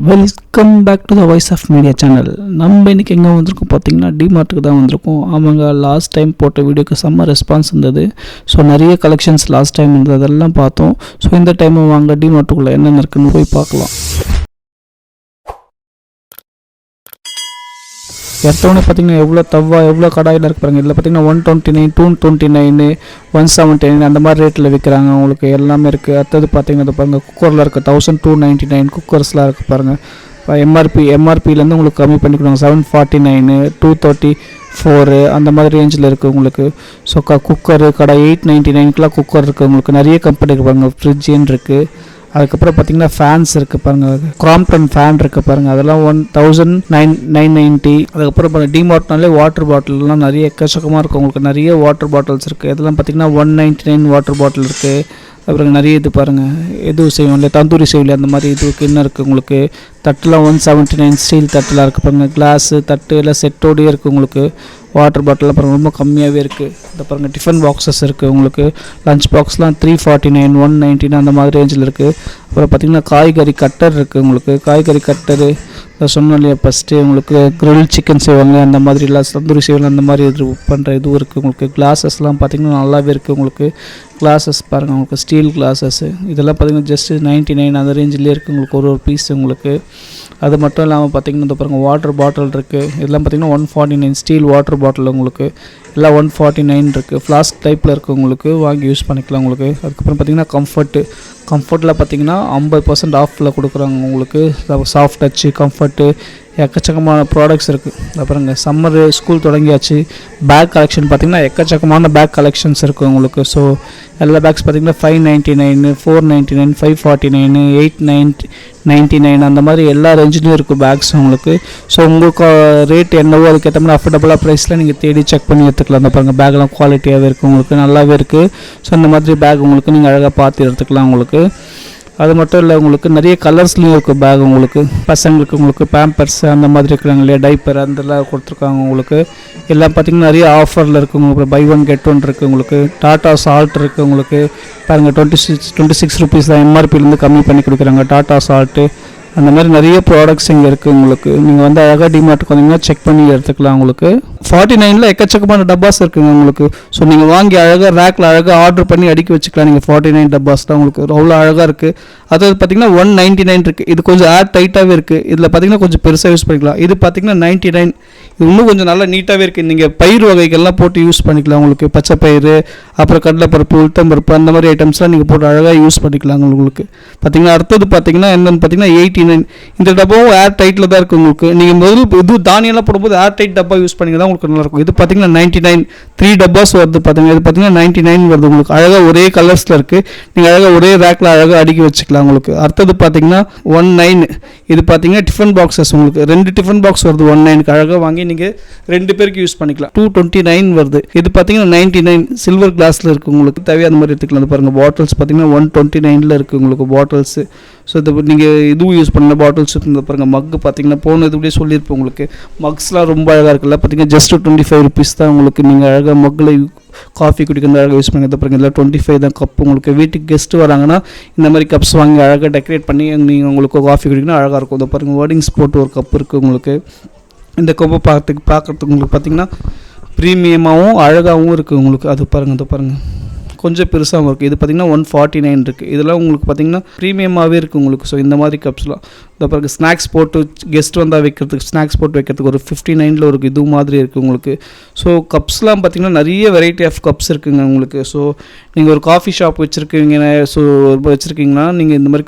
Welcome back to the voice of media channel. நம்ம இன்றைக்கி எங்கே வந்திருக்கோம் பார்த்தீங்கன்னா டிமார்ட்டுக்கு தான் வந்திருக்கோம். ஆமாங்க, லாஸ்ட் டைம் போட்ட வீடியோக்கு செம்ம ரெஸ்பான்ஸ் இருந்தது. ஸோ நிறைய கலெக்ஷன்ஸ் லாஸ்ட் டைம் இருந்தது, அதெல்லாம் பார்த்தோம். ஸோ இந்த டைம் வாங்க டிமார்ட்டுக்குள்ளே என்னென்ன இருக்குன்னு போய் பார்க்கலாம். எடுத்தவொடனே பார்த்தீங்கன்னா எவ்வளோ தவா எவ்வளோ கடாயில் இருக்கு பாருங்கள். இதில் பார்த்தீங்கன்னா 129, 229, 179 அந்த மாதிரி ரேட்டில் விற்கிறாங்க. உங்களுக்கு எல்லாமே இருக்குது. அடுத்தது பார்த்தீங்கன்னா அது பாருங்கள், குக்கரில் இருக்குது 1299 குக்கர்ஸ்லாம் இருக்குது பாருங்கள். எம்ஆர்பிலேருந்து உங்களுக்கு கம்மி பண்ணிக்கிறாங்க. 749, 234 அந்த மாதிரி ரேஞ்சில் இருக்குது உங்களுக்கு. ஸோ குக்கரு கடை 899 குக்கர் இருக்குது உங்களுக்கு. நிறைய கம்பெனி இருக்குது பாருங்கள். ஃப்ரிட்ஜின்னு இருக்குது. அதுக்கப்புறம் பார்த்தீங்கன்னா ஃபேன்ஸ் இருக்குது பாருங்கள். கிராம்ப்டன் ஃபேன் இருக்குது பாருங்கள். அதெல்லாம் 1990. அதுக்கப்புறம் பாருங்கள் டிமார்ட்னாலே வாட்டர் பாட்டில்லாம் நிறைய எக்கச்சக்கமாக இருக்குது உங்களுக்கு. நிறைய வாட்டர் பாட்டில்ஸ் இருக்குது. இதெல்லாம் பார்த்தீங்கன்னா 199 வாட்டர் பாட்டில் இருக்குது. அப்புறம் நிறைய இது பாருங்கள், எது செய்வோம் இல்லை தந்தூரி செய்யல அந்த மாதிரி இது என்ன இருக்குது உங்களுக்கு. தட்டுலாம் 179 ஸ்டீல் தட்டுலாம் இருக்குது பாருங்கள். கிளாஸு தட்டு எல்லாம் செட்டோடையே இருக்குது உங்களுக்கு. வாட்டர் பாட்டிலாம் பாருங்கள் ரொம்ப கம்மியாகவே இருக்குது. இந்த பாருங்கள் டிஃபன் பாக்ஸஸ் இருக்குது உங்களுக்கு. லஞ்ச் பாக்ஸ்லாம் 349, 199 அந்த மாதிரி ரேஞ்சில் இருக்குது. அப்புறம் பார்த்திங்கன்னா காய்கறி கட்டர் இருக்குது உங்களுக்கு. காய்கறி கட்டரு சொன்னோம் இல்லையா ஃபஸ்ட்டு உங்களுக்கு. கிரில் சிக்கன் செய்வாங்க அந்த மாதிரிலாம், தந்தூரி செய்வாங்க அந்த மாதிரி இது பண்ணுற இதுவும் இருக்குது உங்களுக்கு. கிளாஸஸ்லாம் பார்த்திங்கன்னா நல்லாவே இருக்குது உங்களுக்கு. கிளாஸஸ் பாருங்கள் உங்களுக்கு, ஸ்டீல் கிளாஸஸ்ஸு இதெல்லாம் பார்த்திங்கன்னா ஜஸ்ட்டு 99 அந்த ரேஞ்சிலே இருக்குது உங்களுக்கு ஒரு பீஸ் உங்களுக்கு. அது மட்டும் இல்லாமல் பார்த்திங்கன்னா இந்த பாருங்கள் வாட்டர் பாட்டில் இருக்குது. இதெல்லாம் பார்த்திங்கன்னா 149 ஸ்டீல் வாட்டர் பாட்டில் உங்களுக்கு. எல்லாம் 149 இருக்குது. ஃப்ளாஸ்க் டைப்பில் இருக்குது உங்களுக்கு. வாங்கி யூஸ் பண்ணிக்கலாம் உங்களுக்கு. அதுக்கப்புறம் பார்த்திங்கன்னா கம்ஃபர்ட்டில் பார்த்திங்கன்னா 50% ஆஃபில் கொடுக்குறாங்க உங்களுக்கு. சாஃப்ட் டச்சு, கம்ஃபர்ட்டு எக்கச்சக்கமான ப்ராடக்ட்ஸ் இருக்குது. அப்புறங்க சம்மர் ஸ்கூல் தொடங்கியாச்சு. பேக் கலெக்ஷன் பார்த்திங்கன்னா எக்கச்சக்கமான பேக் கலெக்ஷன்ஸ் இருக்குது உங்களுக்கு. ஸோ எல்லா பேக்ஸ் பார்த்திங்கன்னா 599, 499, 549, 899 அந்த மாதிரி எல்லா ரேஞ்சிலையும் இருக்குது பேக்ஸ் உங்களுக்கு. ஸோ உங்களுக்கு ரேட் என்னவோ அதுக்கேற்ற மாதிரி அஃபோர்டபுளாக ப்ரைஸில் நீங்கள் தேடி செக் பண்ணி எடுத்துக்கலாம். அந்த பாருங்கள் பேக்லாம் குவாலிட்டியாகவே இருக்குது உங்களுக்கு, நல்லாவே இருக்குது. ஸோ இந்த மாதிரி பேக் உங்களுக்கு நீங்கள் அழகாக பார்த்து எடுத்துக்கலாம் உங்களுக்கு. அது மட்டும் இல்லை உங்களுக்கு நிறைய கலர்ஸ்லேயும் இருக்குது பேக் உங்களுக்கு. பசங்களுக்கு உங்களுக்கு பேம்பர்ஸ் அந்த மாதிரி இருக்கிறாங்க இல்லையா, டைப்பர் அதெல்லாம் கொடுத்துருக்காங்க உங்களுக்கு. எல்லாம் பார்த்திங்கன்னா நிறைய ஆஃபரில் இருக்குது உங்களுக்கு. பை ஒன் கெட் ஒன் இருக்குது உங்களுக்கு. டாட்டா சால்ட் இருக்குது உங்களுக்கு பாருங்கள். 26 ருபீஸ் தான் எம்ஆர்பிலேருந்து கம்மி பண்ணி கொடுக்குறாங்க டாட்டா சால்ட்டு. அந்த மாதிரி நிறைய ப்ராடக்ட்ஸ் இங்கே இருக்குது உங்களுக்கு. நீங்கள் வந்து அழகாக டிமார்ட்டுக்கு வந்தீங்கன்னா செக் பண்ணி எடுத்துக்கலாம் உங்களுக்கு. 49 எக்கச்சக்கமான டப்பாஸ் இருக்குங்க உங்களுக்கு. ஸோ நீங்கள் வாங்கி அழகாக ரேக்கில் அழகாக ஆர்டர் பண்ணி அடுக்கி வச்சுக்கலாம். நீங்கள் 49 டப்பாஸ் தான் உங்களுக்கு அவ்வளோ அழகாக இருக்குது. அதாவது பார்த்திங்கன்னா 199 இருக்குது. இது கொஞ்சம் ஏர் டைட்டாகவே இருக்குது. இதில் பார்த்திங்கன்னா கொஞ்சம் பெருசாக யூஸ் பண்ணிக்கலாம். இது பார்த்திங்கன்னா 99. இது இன்னும் கொஞ்சம் நல்லா நீட்டாகவே இருக்குது. நீங்கள் பயிர் வகைகள்லாம் போட்டு யூஸ் பண்ணிக்கலாம் உங்களுக்கு. பச்சை பயிறு, அப்புறம் கடலைப்பருப்பு, உளுத்தம்பருப்பு அந்த மாதிரி ஐட்டம்ஸ்லாம் நீங்கள் போட்டு அழகாக யூஸ் பண்ணிக்கலாம் உங்களுக்கு. பார்த்திங்கன்னா அடுத்தது பார்த்திங்கன்னா என்னென்னு பார்த்திங்கன்னா 89. இந்த டப்பாவும் ஏர் டைட்டில் தான் இருக்குது உங்களுக்கு. நீங்கள் முதல் இது தானியெல்லாம் போடும்போது ஏர் டைட் டப்பா யூஸ் பண்ணி தான் உங்களுக்கு நல்லாயிருக்கும். இது பார்த்திங்கன்னா 99 3 டப்பாஸ் வருது பார்த்திங்கன்னா. இது பார்த்திங்கன்னா 99 வருது உங்களுக்கு. அழகாக ஒரே கலர்ஸில் இருக்குது. நீங்கள் அழகாக ஒரே ரேக்கில் அழகாக அடுக்கி வச்சுக்கலாம் உங்களுக்கு. அடுத்தது பார்த்திங்கன்னா 19. இது பார்த்திங்கன்னா டிஃபன் பாக்ஸஸ் உங்களுக்கு. 2 டிஃபன் பாக்ஸ் வருது 19க்கு. அழகாக வாங்கி நீங்கள் 2 பேருக்கு யூஸ் பண்ணிக்கலாம். 229 வருது. இது பார்த்திங்கன்னா 99 சில்வர் கிளாஸில் இருக்குது உங்களுக்கு. தேவையான அந்த மாதிரி எடுத்துக்கலாம். பாருங்கள் பாட்டில்ஸ் பார்த்திங்கன்னா 129 இருக்குது உங்களுக்கு பாட்டில்ஸு. ஸோ இது நீங்கள் இதுவும் யூஸ் பண்ணல பாட்டில்ஸ் இந்த பாருங்கள். மக்கு பார்த்திங்கன்னா போன இதுலேயே சொல்லியிருப்போம் உங்களுக்கு. மக்ஸ்லாம் ரொம்ப அழகாக இருக்குல்ல பார்த்திங்கன்னா. ஜஸ்ட் 25 ருபீஸ் தான் உங்களுக்கு. நீங்கள் அழகாக மக்கில் காஃபி குடிக்கிறது அழகாக யூஸ் பண்ணி பாருங்கள். இல்லை 25 தான் கப்பு உங்களுக்கு. வீட்டுக்கு கெஸ்ட்டு வராங்கன்னா இந்த மாதிரி கப்ஸ் வாங்கி அழகாக டெக்கரேட் பண்ணி நீங்கள் உங்களுக்கு காஃபி குடிக்கணும் அழகாக இருக்கும். இதை பாருங்கள் வேர்டிங்ஸ் போட்டு ஒரு கப் இருக்குது உங்களுக்கு. இந்த கப்பை பார்க்குறதுக்கு உங்களுக்கு பார்த்திங்கன்னா ப்ரீமியமாகவும் அழகாகவும் இருக்குது உங்களுக்கு. அது பாருங்கள், அது பாருங்கள் கொஞ்சம் பெருசாகவும் இருக்குது. இது பார்த்திங்கன்னா 149 இருக்குது. இதெல்லாம் உங்களுக்கு பார்த்திங்கன்னா ப்ரீமியமாகவே இருக்குது உங்களுக்கு. ஸோ இந்த மாதிரி கப்ஸ்லாம் இந்த பிறகு ஸ்நாக்ஸ் போட்டு கெஸ்ட் வந்தால் வைக்கிறதுக்கு, ஸ்நாக்ஸ் போட்டு வைக்கிறதுக்கு ஒரு 59 ஒரு இது மாதிரி இருக்குது உங்களுக்கு. ஸோ கப்ஸ்லாம் பார்த்திங்கன்னா நிறைய வெரைட்டி ஆஃப் கப்ஸ் இருக்குதுங்க உங்களுக்கு. ஸோ நீங்கள் ஒரு காஃபி ஷாப் வச்சுருக்கீங்கன்னா நீங்கள் இந்த மாதிரி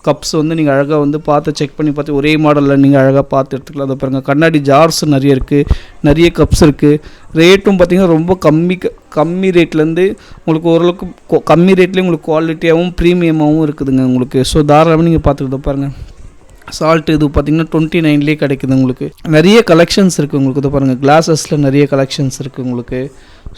கப்ஸ் வந்து நீங்கள் அழகாக வந்து பார்த்து செக் பண்ணி பார்த்து ஒரே மாடலில் நீங்கள் அழகாக பார்த்து எடுத்துக்கலாம். அதை பாருங்கள் கண்ணாடி ஜார்ஸ் நிறைய இருக்குது. நிறைய கப்ஸ் இருக்குது. ரேட்டும் பார்த்திங்கன்னா ரொம்ப கம்மி ரேட்லேருந்து உங்களுக்கு ஓரளவுக்கு கம்மி ரேட்லேயும் உங்களுக்கு குவாலிட்டியாகவும் ப்ரீமியமாகவும் இருக்குதுங்க உங்களுக்கு. ஸோ தாராளமாக நீங்கள் பார்த்துக்கிட்டு பாருங்கள். சால்ட்டு இது பார்த்திங்கன்னா 29 கிடைக்குது உங்களுக்கு. நிறைய கலெக்ஷன்ஸ் இருக்குது உங்களுக்கு. இதை பாருங்கள் கிளாஸஸில் நிறைய கலெக்ஷன்ஸ் இருக்குது உங்களுக்கு.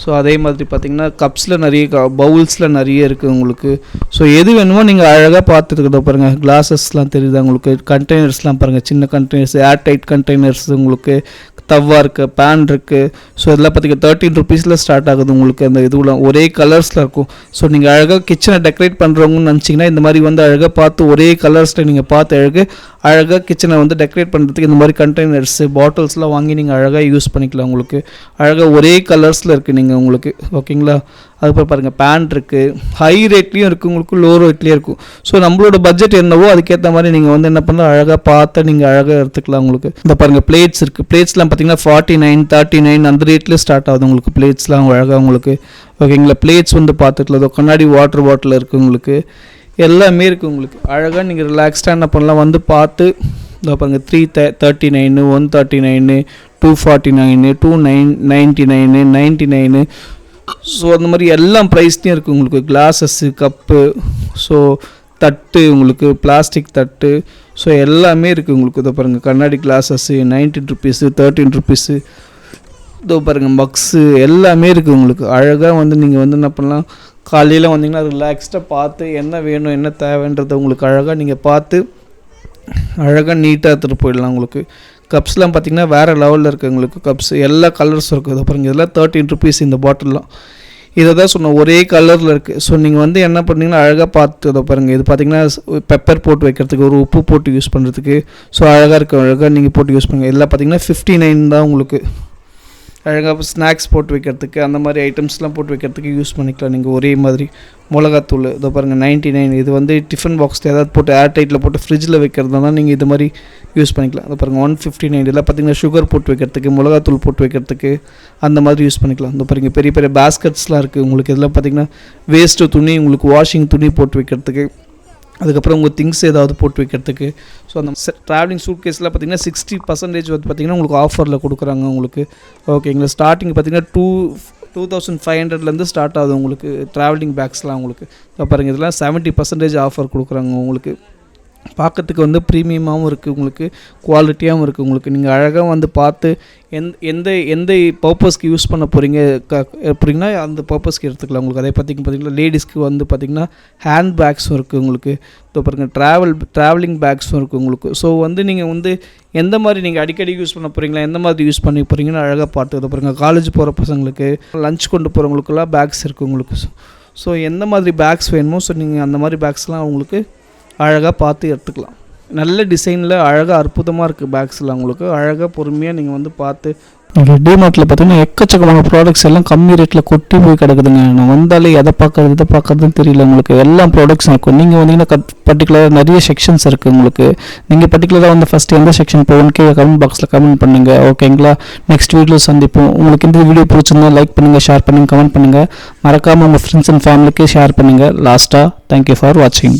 ஸோ அதே மாதிரி பார்த்திங்கன்னா கப்ஸில் நிறைய பவுல்ஸில் நிறைய இருக்குது உங்களுக்கு. ஸோ எது வேணுமோ நீங்கள் அழகாக பார்த்துக்கிட்ட பாருங்கள். கிளாஸஸ்லாம் தெரியுது உங்களுக்கு. கண்டெய்னர்ஸ்லாம் பாருங்கள். சின்ன கண்டெய்னர்ஸ், ஏர் டைட் கண்டெய்னர்ஸ் உங்களுக்கு. தவா இருக்குது, பேன் இருக்குது. ஸோ இதெல்லாம் பார்த்திங்கன்னா 13 ருபீஸில் ஸ்டார்ட் ஆகுது உங்களுக்கு. அந்த இதுலாம் ஒரே கலர்ஸில் இருக்கும். ஸோ நீங்கள் அழகாக கிச்சனை டெக்கரேட் பண்ணுறவங்கன்னு நினச்சிங்கன்னா இந்த மாதிரி வந்து அழகாக பார்த்து ஒரே கலர்ஸில் நீங்கள் பார்த்து அழகாக கிச்சனை வந்து டெக்கரேட் பண்ணுறதுக்கு இந்த மாதிரி கண்டெய்னர்ஸு பாட்டில்ஸ்லாம் வாங்கி நீங்கள் அழகாக யூஸ் பண்ணிக்கலாம். உங்களுக்கு அழகாக ஒரே கலர்ஸில் இருக்குது நீங்கள் உங்களுக்கு. ஓகேங்களா? அதுக்கப்புறம் பாருங்கள் பேன் இருக்குது, ஹை ரேட்லேயும் இருக்குது உங்களுக்கு, லோ ரேட்லேயும் இருக்கும். ஸோ நம்மளோட பட்ஜெட் என்னவோ அதுக்கேற்ற மாதிரி நீங்கள் வந்து என்ன பண்ணலாம், அழகாக பார்த்து நீங்கள் அழகாக எடுத்துக்கலாம். உங்களுக்கு இந்த பாருங்கள் பிளேட்ஸ் இருக்குது. பிளேட்ஸ்லாம் பார்த்தீங்கன்னா 49, 39 அந்த ரேட்லேயே ஸ்டார்ட் ஆகுது உங்களுக்கு பிளேட்ஸ்லாம் அழகாக உங்களுக்கு. ஓகேங்களா? பிளேட்ஸ் வந்து பார்த்துக்கலாம். கண்ணாடி வாட்டர் பாட்டில் இருக்குது உங்களுக்கு, எல்லாமே இருக்குது உங்களுக்கு. அழகாக நீங்கள் ரிலாக்ஸ்டாக என்ன பண்ணலாம், வந்து பார்த்து இந்த பாருங்கள் 339, 139, 249, 299, 99. ஸோ அந்த மாதிரி எல்லாம் ப்ரைஸ்லேயும் இருக்குது உங்களுக்கு. கிளாஸஸ்ஸு, கப்பு, ஸோ தட்டு உங்களுக்கு, பிளாஸ்டிக் தட்டு, ஸோ எல்லாமே இருக்குது உங்களுக்கு. இதை பாருங்கள் கண்ணாடி கிளாஸஸ்ஸு 19 ருபீஸு, 13 ருபீஸு. இதோ பாருங்கள் மக்ஸு எல்லாமே இருக்குது உங்களுக்கு. அழகாக வந்து நீங்கள் வந்து என்ன பண்ணலாம், காலையில் வந்தீங்கன்னா ரிலாக்ஸ்டாக பார்த்து என்ன வேணும் என்ன தேவைன்றதை உங்களுக்கு அழகாக நீங்கள் பார்த்து அழகாக நீட்டாக எடுத்துகிட்டு போயிடலாம். உங்களுக்கு கப்ஸ்லாம் பார்த்திங்கன்னா வேறு லெவலில் இருக்குது உங்களுக்கு. கப்ஸ் எல்லா கலர்ஸும் இருக்குது. இதை பாருங்கள் இதெல்லாம் 13 ருபீஸ் இந்த பாட்டில்லாம். இதை தான் சொன்னேன், ஒரே கலரில் இருக்குது. ஸோ நீங்கள் வந்து என்ன பண்ணிங்கன்னா அழகாக பார்த்து இதை பாருங்கள். இது பார்த்திங்கன்னா பெப்பர் போட்டு வைக்கிறதுக்கு, ஒரு உப்பு போட்டு யூஸ் பண்ணுறதுக்கு. ஸோ அழகாக இருக்குது, அழகாக நீங்கள் போட்டு யூஸ் பண்ணுங்கள். எல்லாம் பார்த்திங்கன்னா 59 தான் உங்களுக்கு. அழகாக ஸ்நாக்ஸ் போட்டு வைக்கிறதுக்கு, அந்த மாதிரி ஐட்டம்ஸ்லாம் போட்டு வைக்கிறதுக்கு யூஸ் பண்ணிக்கலாம் நீங்கள் ஒரே மாதிரி. மிளகாத்தூள் இதை பாருங்கள் 99. இது வந்து டிஃபன் பாக்ஸில் ஏதாவது போட்டு ஏர் டைட்டில் போட்டு ஃப்ரிட்ஜில் வைக்கிறதுனா நீங்கள் இது மாதிரி யூஸ் பண்ணிக்கலாம். அதை பாருங்கள் 159. இதெல்லாம் பார்த்திங்கன்னா சுகர் போட்டு வைக்கிறதுக்கு, மிளகாத்தூள் போட்டு வைக்கிறதுக்கு அந்த மாதிரி யூஸ் பண்ணிக்கலாம். இந்த பாருங்கள் பெரிய பெரிய பேஸ்கெட்ஸ்லாம் இருக்குது உங்களுக்கு. இதெல்லாம் பார்த்திங்கன்னா வேஸ்ட்டு துணி உங்களுக்கு, வாஷிங் துணி போட்டு வைக்கிறதுக்கு, அதுக்கப்புறம் உங்கள் திங்ஸ் ஏதாவது போட்டு வைக்கிறதுக்கு. ஸோ அந்த ட்ராவலிங் சூட் கேஸில் பார்த்திங்கன்னா 60% வந்து பார்த்திங்கன்னா உங்களுக்கு ஆஃபரில் கொடுக்குறாங்க உங்களுக்கு. ஓகேங்களா? ஸ்டார்டிங் பார்த்திங்கன்னா 2500லேருந்து ஸ்டார்ட் ஆகுது உங்களுக்கு ட்ராவலிங் பேக்ஸ்லாம் உங்களுக்கு. பாருங்கள் இதெல்லாம் 70% ஆஃபர் கொடுக்குறாங்க உங்களுக்கு. பார்க்கறதுக்கு வந்து ப்ரீமியமாகவும் இருக்குது உங்களுக்கு, குவாலிட்டியாகவும் இருக்குது உங்களுக்கு. நீங்கள் அழகாக வந்து பார்த்து எந்த பர்பஸ்க்கு யூஸ் பண்ண போகிறீங்க அப்படின்னா அந்த பர்பஸ்க்கு எடுத்துக்கலாம் உங்களுக்கு. அதே பார்த்திங்கன்னா லேடிஸ்க்கு வந்து பார்த்திங்கன்னா ஹேண்ட் பேக்ஸும் இருக்குது உங்களுக்கு. இப்போ பாருங்கள் ட்ராவலிங் பேக்ஸும் இருக்குது உங்களுக்கு. ஸோ வந்து நீங்கள் வந்து எந்த மாதிரி நீங்கள் அடிக்கடி யூஸ் பண்ண போகிறீங்களா, எந்த மாதிரி யூஸ் பண்ணி போகிறீங்கன்னு அழகாக பார்த்து இதை பாருங்கள். காலேஜ் போகிற பசங்களுக்கு, லஞ்ச் கொண்டு போகிறவங்களுக்குலாம் பேக்ஸ் இருக்குது உங்களுக்கு. ஸோ எந்த மாதிரி பேக்ஸ் வேணுமோ ஸோ நீங்கள் அந்த மாதிரி பேக்ஸ்லாம் உங்களுக்கு அழகாக பார்த்து எடுத்துக்கலாம். நல்ல டிசைனில் அழகாக அற்புதமாக இருக்குது பேக்ஸ்லாம் உங்களுக்கு. அழகாக பொறுமையாக நீங்கள் வந்து பார்த்து டிமார்ட்டில் பார்த்தீங்கன்னா எக்கச்சக்கமான ப்ராடக்ட்ஸ் எல்லாம் கம்மி ரேட்டில் கொட்டி போய் கிடக்குதுங்க. நான் வந்தாலே எதை பார்க்குறதுன்னு தெரியல உங்களுக்கு. எல்லா ப்ராடக்ட்ஸும் இருக்கும். நீங்கள் வந்தீங்கன்னா பர்டிகுலராக நிறைய செக்ஷன்ஸ் இருக்குது உங்களுக்கு. நீங்கள் பர்டிகுலராக வந்து ஃபஸ்ட்டு எந்த செக்ஷன் போகணுன்னு கமெண்ட் பாக்ஸில் கமெண்ட் பண்ணுங்கள். ஓகேங்களா? நெக்ஸ்ட் வீடியோ சந்திப்போம். உங்களுக்கு இந்த வீடியோ பிடிச்சிருந்தா லைக் பண்ணுங்கள், ஷேர் பண்ணுங்கள், கமெண்ட் பண்ணுங்கள். மறக்காமல் உங்கள் ஃப்ரெண்ட்ஸ் அண்ட் ஃபேமிலிக்கு ஷேர் பண்ணுங்கள். லாஸ்ட்டாக தேங்க்யூ ஃபார் வாட்சிங்.